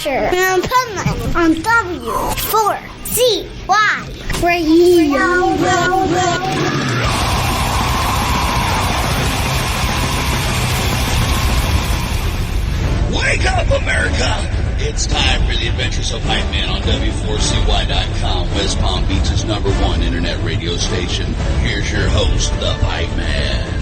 Adventure in Pipeman on W4CY Radio. Wake up, America! It's time for the Adventures of Pipeman on W4CY.com, West Palm Beach's #1 internet radio station. Here's your host, the Pipeman.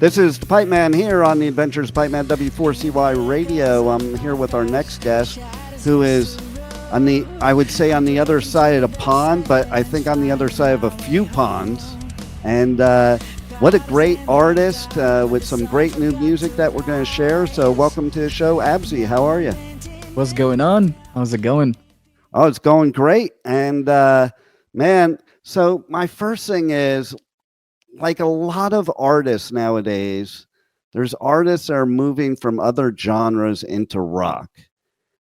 This is the Pipeman here on the Adventures of Pipeman W4CY Radio. I'm here with our next guest, who is on the, I would say on the other side of the pond, but I think on the other side of a few ponds. And what a great artist with some great new music that we're going to share. So welcome to the show, ABZY. How are you? What's going on? How's it going? Oh, it's going great. And man, so my first thing is, like a lot of artists nowadays, there's artists that are moving from other genres into rock.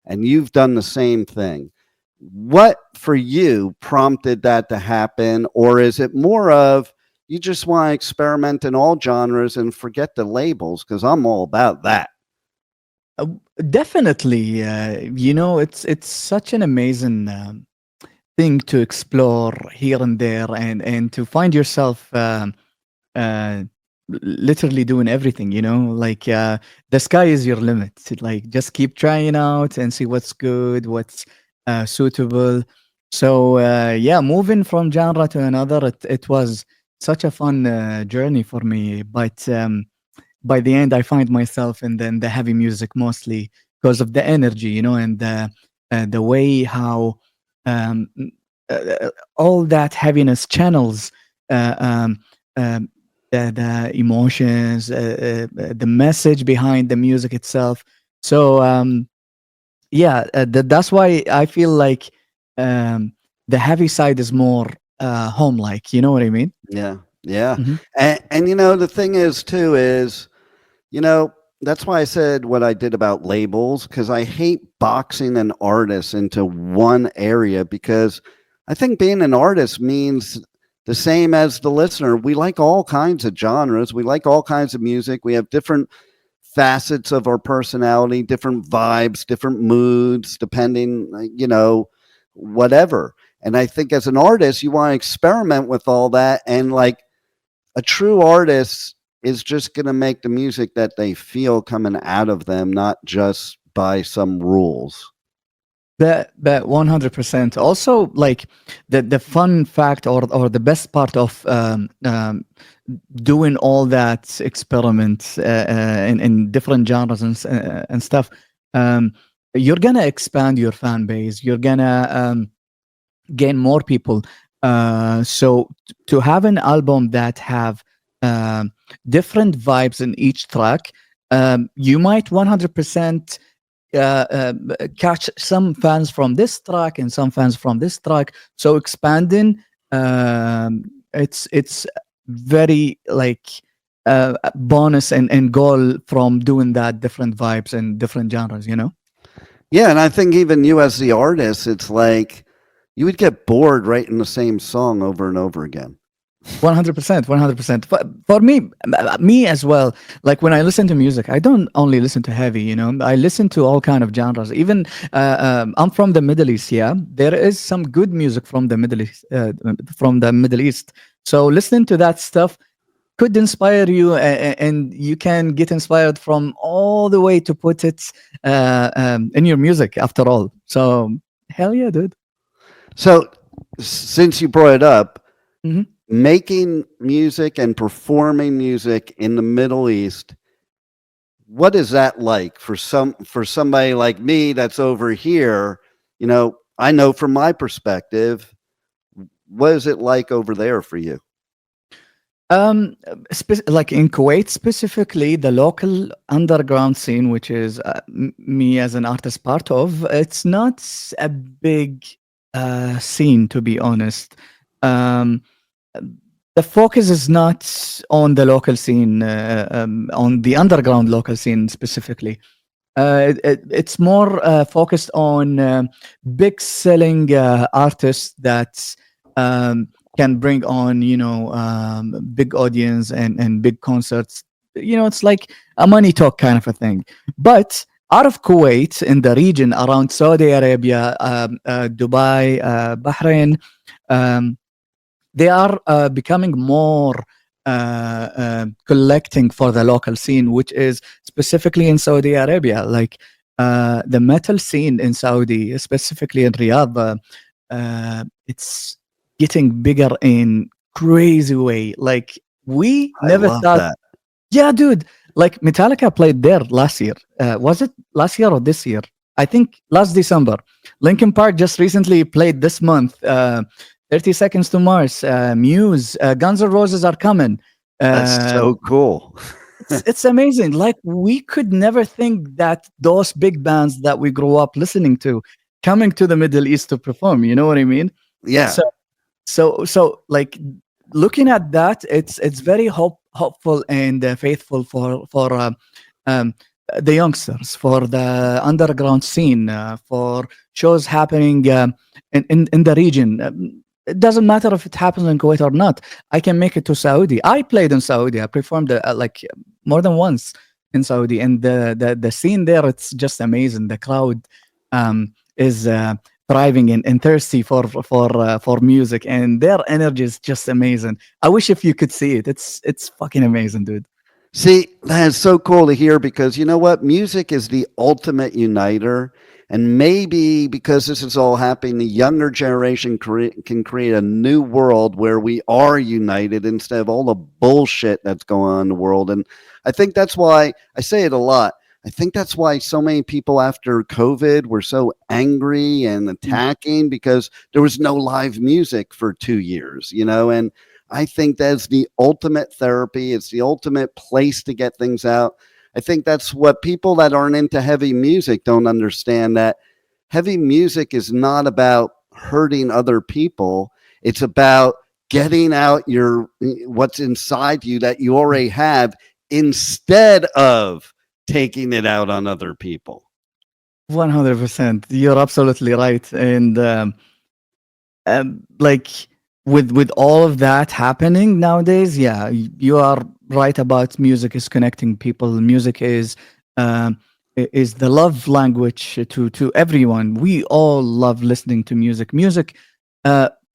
And you've done the same thing. What for you prompted that to happen? Or is it more of you just want to experiment in all genres and forget the labels? Because I'm all about that. Definitely. It's such an amazing thing to explore here and there, and to find yourself literally doing everything, like the sky is your limit. Like, just keep trying out and see what's good, what's suitable. So moving from genre to another, it was such a fun journey for me. But by the end, I find myself in the heavy music mostly because of the energy, and the way how all that heaviness channels the emotions, the message behind the music itself. So that's why I feel like the heavy side is more home-like. You know what I mean? Yeah. Mm-hmm. And the thing is too is, that's why I said what I did about labels, because I hate boxing an artist into one area, because I think being an artist means the same as the listener. We like all kinds of genres. We like all kinds of music. We have different facets of our personality, different vibes, different moods, depending, whatever. And I think as an artist, you want to experiment with all that. And like a true artist is just going to make the music that they feel coming out of them, not just by some rules. That 100%. Also, like the fun fact or the best part of doing all that experiment in different genres and stuff, you're gonna expand your fan base. You're gonna gain more people. So to have an album that have different vibes in each track, you might 100% catch some fans from this track and some fans from this track. So expanding, it's very like bonus and goal from doing that, different vibes and different genres. Yeah, and I think even you as the artist, it's like you would get bored writing the same song over and over again. 100%. For me as well. Like when I listen to music, I don't only listen to heavy. I listen to all kind of genres. Even I'm from the Middle East. Yeah, there is some good music from the Middle East. So listening to that stuff could inspire you, and you can get inspired from all the way to put it in your music. After all, so hell yeah, dude. So since you brought it up. Mm-hmm. Making music and performing music in the Middle East, what is that like for somebody like me that's over here? I know from my perspective, what is it like over there for you? Like in Kuwait specifically, the local underground scene, which is me as an artist part of, it's not a big scene, to be honest. Um, the focus is not on the local scene, on the underground local scene specifically. It's more focused on big selling artists that can bring on, big audience and big concerts. It's like a money talk kind of a thing. But out of Kuwait, in the region around Saudi Arabia, Dubai, Bahrain, um, they are becoming more collecting for the local scene, which is specifically in Saudi Arabia. Like the metal scene in Saudi, specifically in Riyadh, it's getting bigger in crazy way. Like we I never love thought. that. Yeah, dude. Like Metallica played there last year. Was it last year or this year? I think last December. Linkin Park just recently played this month. 30 Seconds to Mars, Muse, Guns N' Roses are coming. That's Uh, so cool. it's amazing. Like we could never think that those big bands that we grew up listening to coming to the Middle East to perform. You know what I mean? Yeah. So like looking at that, it's very hopeful and faithful for um, the youngsters, for the underground scene, for shows happening in the region. It doesn't matter if it happens in Kuwait or not. I can make it to Saudi. I played in Saudi. I performed like more than once in Saudi, and the scene there, it's just amazing. The crowd is thriving and thirsty for music, and their energy is just amazing. I wish if you could see it. It's fucking amazing, dude. See, that is so cool to hear because you know what? Music is the ultimate uniter. And maybe because this is all happening, the younger generation can create a new world where we are united instead of all the bullshit that's going on in the world. And I think that's why I say it a lot. I think that's why so many people after COVID were so angry and attacking because there was no live music for 2 years, and I think that's the ultimate therapy. It's the ultimate place to get things out. I think that's what people that aren't into heavy music don't understand, that heavy music is not about hurting other people. It's about getting out what's inside you that you already have instead of taking it out on other people. 100%. You're absolutely right. And like with all of that happening nowadays, yeah, you are right about music is connecting people. Music is the love language to everyone. We all love listening to music. Music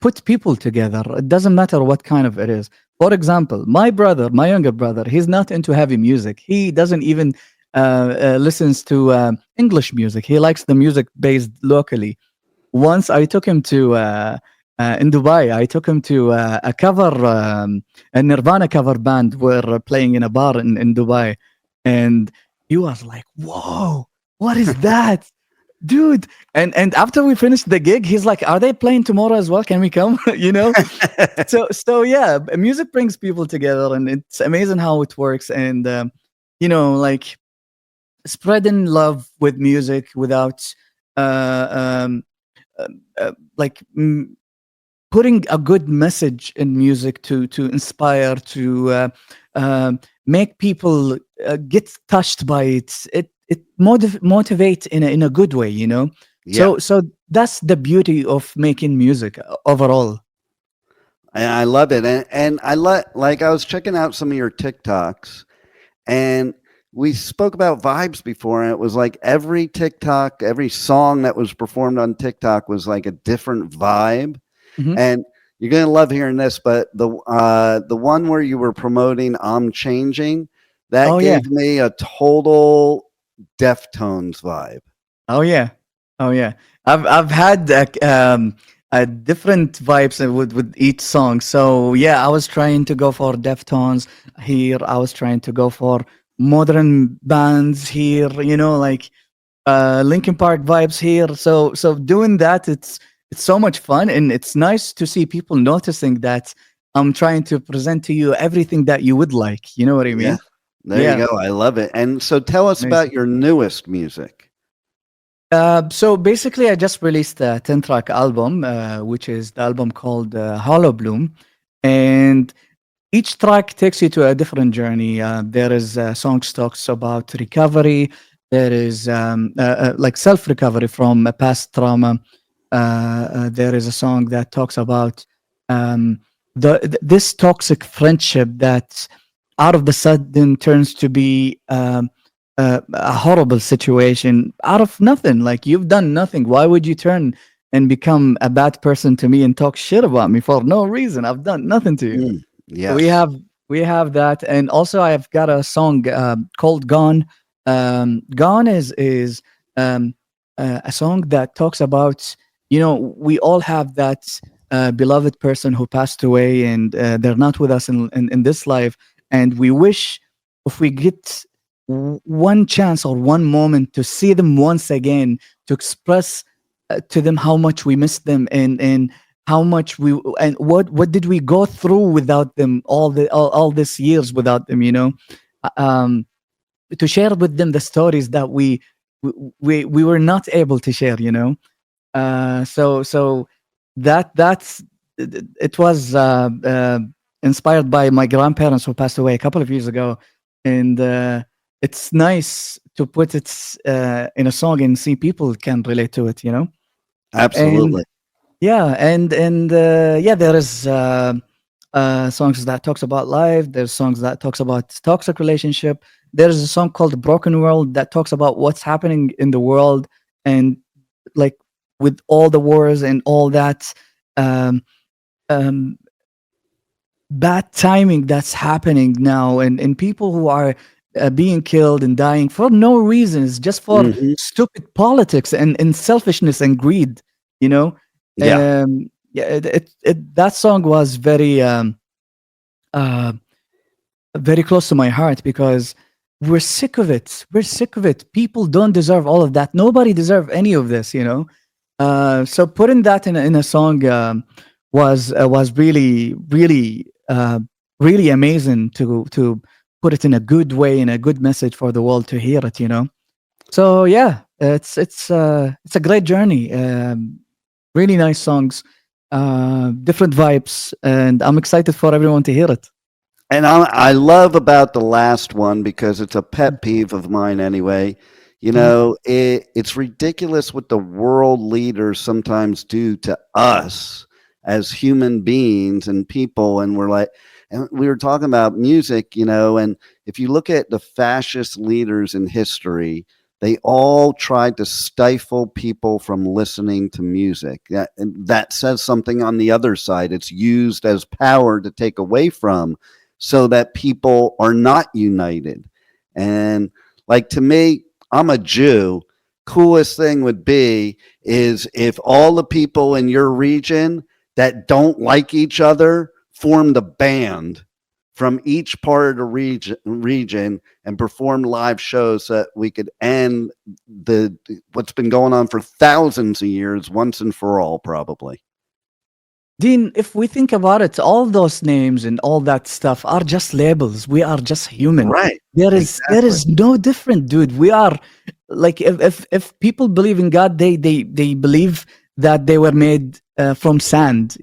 puts people together. It doesn't matter what kind of it is. For example, my younger brother, he's not into heavy music. He doesn't even listens to English music. He likes the music based locally. Once I took him to in Dubai, I took him to a Nirvana cover band were playing in a bar in Dubai, and he was like, "Whoa, what is that, dude?" And after we finished the gig, he's like, "Are they playing tomorrow as well? Can we come?" So yeah, music brings people together, and it's amazing how it works. And like spreading love with music without like putting a good message in music to inspire, to make people get touched by it. It motivates in a good way, Yeah. So that's the beauty of making music overall. And I love it. And like I was checking out some of your TikToks, and we spoke about vibes before, and it was like every TikTok, every song that was performed on TikTok was like a different vibe. Mhm. And you're gonna love hearing this, but the one where you were promoting "I'm Changing," that Oh yeah. gave me a total Deftones vibe. Oh yeah, oh yeah. I've had different vibes with each song. So yeah, I was trying to go for Deftones here. I was trying to go for modern bands here. Like Linkin Park vibes here. So doing that, it's so much fun, and it's nice to see people noticing that I'm trying to present to you everything that you would like. You know what I Yeah, mean? there Yeah, you go. I love it. And so tell us amazing. about your newest music. So basically, I just released a 10-track album, which is the album called Hollow Bloom. And each track takes you to a different journey. There is songs talks about recovery. There is like self-recovery from a past trauma. There is a song that talks about this toxic friendship that out of the sudden turns to be a horrible situation out of nothing. Like, you've done nothing. Why would you turn and become a bad person to me and talk shit about me for no reason? I've done nothing to you. Yes. We have that, and also I've got a song called "Gone." "Gone" is a song that talks about, we all have that beloved person who passed away, and they're not with us in this life, and we wish if we get one chance or one moment to see them once again, to express to them how much we miss them, and how much and what did we go through without them, all these years without them, um to share with them the stories that we were not able to share, so that's it was inspired by my grandparents who passed away a couple of years ago, and it's nice to put it in a song and see people can relate to it, Absolutely. There is songs that talks about life. There's songs that talks about toxic relationship. There's a song called "Broken World" that talks about what's happening in the world, and like with all the wars and all that um, um, bad timing that's happening now, and people who are being killed and dying for no reasons, just for Mhm. stupid politics and selfishness and greed, you know. Yeah. That song was uh, very close to my heart, because we're sick of it. We're sick of it. People don't deserve all of that. Nobody deserve any of this, so putting that in a song was really really amazing to put it in a good way, in a good message for the world to hear it. So yeah, it's a great journey. Really nice songs, different vibes, and I'm excited for everyone to hear it. And I love about the last one because it's a pet peeve of mine anyway. It's ridiculous what the world leaders sometimes do to us as human beings and people. And and we were talking about music, and if you look at the fascist leaders in history, they all tried to stifle people from listening to music. That says something on the other side. It's used as power to take away from, so that people are not united. And like, to me, I'm a Jew. Coolest thing would be is if all the people in your region that don't like each other formed a band from each part of the region and performed live shows, so that we could end what's been going on for thousands of years once and for all, probably. Dean, if we think about it, all those names and all that stuff are just labels. We are just human. Right. There is no different, dude. We are like, if people believe in God, they believe that they were made from sand,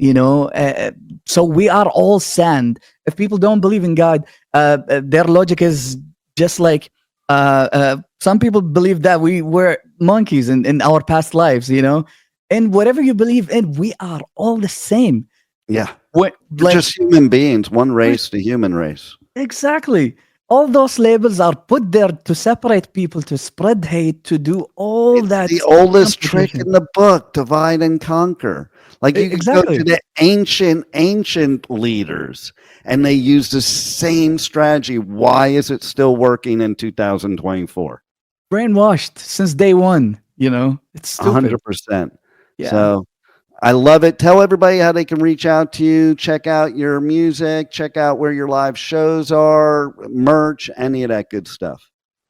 so we are all sand. If people don't believe in God, their logic is just like some people believe that we were monkeys in our past lives, and whatever you believe in, we are all the same. Yeah. We're just human beings, one race to human race. Exactly. All those labels are put there to separate people, to spread hate, to do all that. The oldest trick in the book, divide and conquer. Like, you can go to the ancient leaders, and they use the same strategy. Why is it still working in 2024? Brainwashed since day one, it's stupid. 100%. Yeah. So I love it. Tell everybody how they can reach out to you, check out your music, check out where your live shows are, merch, any of that good stuff.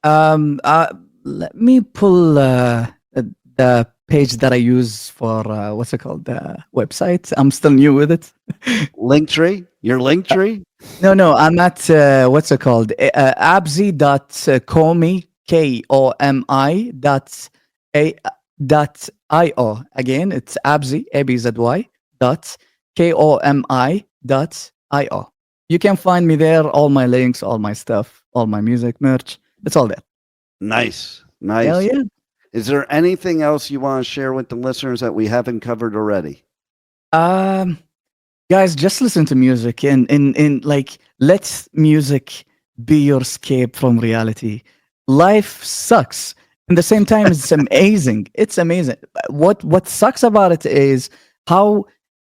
Let me pull the page that I use for what's it called, the website. I'm still new with it. Linktree? Your Linktree? No, I'm at what's it called, ABZY.comi, KOMI ABZY.io. Again, it's ABZY, ABZY dot KOMI.io. You can find me there, all my links, all my stuff, all my music, merch. It's all there. Nice. Hell yeah. Is there anything else you want to share with the listeners that we haven't covered already? Guys, just listen to music and like let music be your escape from reality. Life sucks. At the same time, it's amazing. It's amazing. What sucks about it is how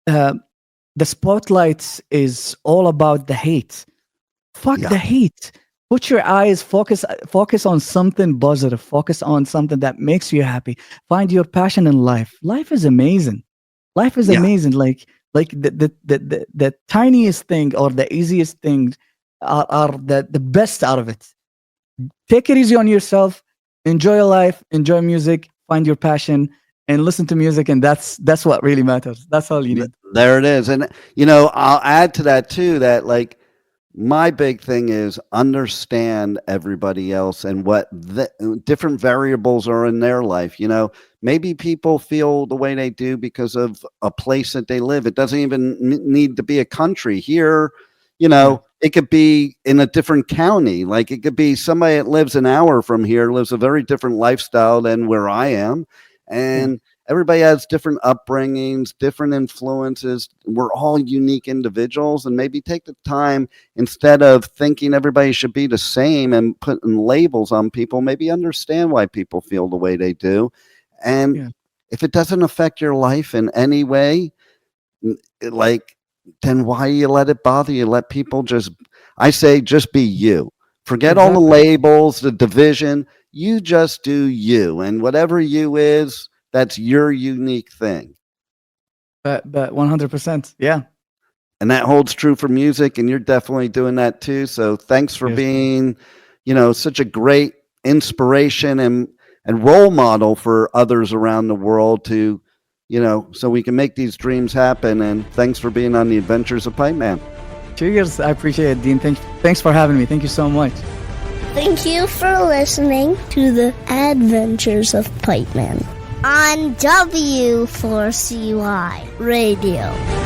the spotlight is all about the hate. Fuck the hate. Put your eyes, focus on something positive. Focus on something that makes you happy. Find your passion in life. Life is amazing. Life is amazing. Like the tiniest thing or the easiest things are the best out of it. Take it easy on yourself. Enjoy your life. Enjoy music. Find your passion and listen to music. And that's what really matters. That's all you need. There it is. And I'll add to that too. That like my big thing is understand everybody else and what the different variables are in their life. Maybe people feel the way they do because of a place that they live. It doesn't even need to be a country here. It could be in a different county. Like it could be somebody that lives an hour from here, lives a very different lifestyle than where I am. And everybody has different upbringings, different influences. We're all unique individuals, and maybe take the time, instead of thinking everybody should be the same and putting labels on people, maybe understand why people feel the way they do. And if it doesn't affect your life in any way, then why you let it bother you? Let people just be you. Forget all the labels, the division. You just do you, and whatever you is, that's your unique thing. But 100%, yeah. And that holds true for music, and you're definitely doing that too. So thanks for being, such a great inspiration and role model for others around the world to, so we can make these dreams happen. And thanks for being on the Adventures of Pipeman. Cheers. I appreciate it, Dean. Thanks for having me. Thank you so much. Thank you for listening to the Adventures of Pipeman on W4CY Radio.